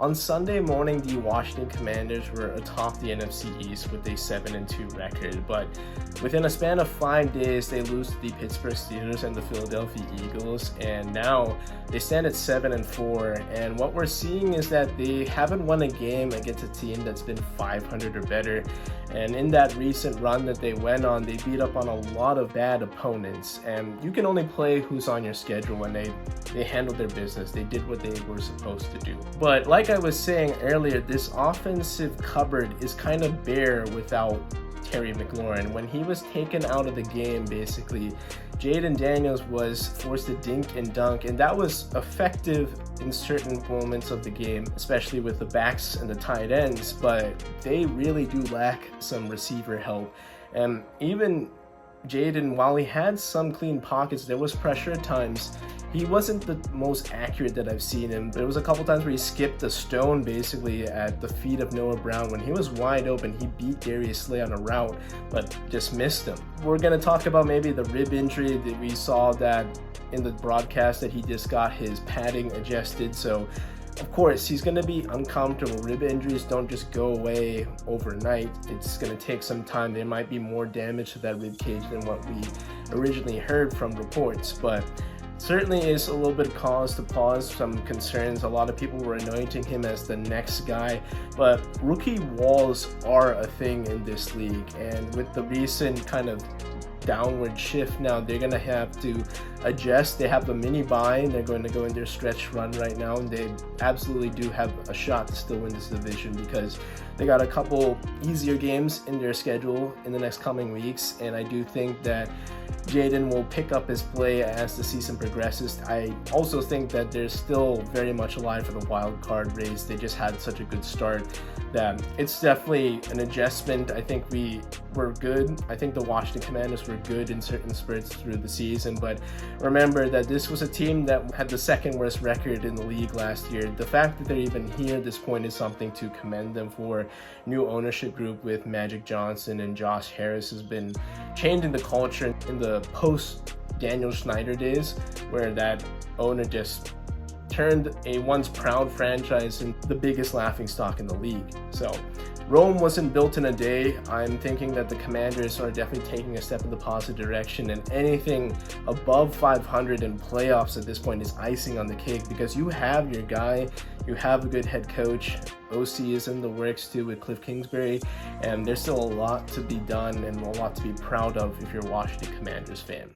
On Sunday morning, the Washington Commanders were atop the NFC East with a 7-2 record, but within a span of 5 days, they lose to the Pittsburgh Steelers and the Philadelphia Eagles, and now they stand at 7-4. And what we're seeing is that they haven't won a game against a team that's been 500 or better. And in that recent run that they went on, they beat up on a lot of bad opponents. And you can only play who's on your schedule when they handled their business. They did what they were supposed to do. But like I was saying earlier, this offensive cupboard is kind of bare without Terry McLaurin. When he was taken out of the game, basically, Jayden Daniels was forced to dink and dunk, and that was effective in certain moments of the game, especially with the backs and the tight ends, but they really do lack some receiver help. And even Jayden, while he had some clean pockets, there was pressure at times. He wasn't the most accurate that I've seen him. There was a couple times where he skipped a stone basically at the feet of Noah Brown. When he was wide open, he beat Darius Slay on a route, but just missed him. We're going to talk about maybe the rib injury that we saw that in the broadcast, that he just got his padding adjusted. So of course, he's going to be uncomfortable. Rib injuries don't just go away overnight. It's going to take some time. There might be more damage to that rib cage than what we originally heard from reports, but certainly is a little bit of cause to pause, some concerns. A lot of people were anointing him as the next guy, but rookie walls are a thing in this league, and with the recent kind of downward shift now, they're going to have to adjust. They have a mini bye, and they're going to go in their stretch run right now, and they absolutely do have a shot to still win this division because they got a couple easier games in their schedule in the next coming weeks, and I do think that Jayden will pick up his play as the season progresses. I also think that they're still very much alive for the wild card race. They just had such a good start that it's definitely an adjustment. I think we were good. I think the Washington Commanders were good in certain spurts through the season, but remember that this was a team that had the second worst record in the league last year. The fact that they're even here at this point is something to commend them for. New ownership group with Magic Johnson and Josh Harris has been changing the culture in the post Daniel Snyder days, where that owner just turned a once proud franchise into the biggest laughingstock in the league. So Rome wasn't built in a day. I'm thinking that the Commanders are definitely taking a step in the positive direction, and anything above 500 in playoffs at this point is icing on the cake because you have your guy, you have a good head coach. OC is in the works too with Cliff Kingsbury, and there's still a lot to be done and a lot to be proud of if you're a Washington Commanders fan.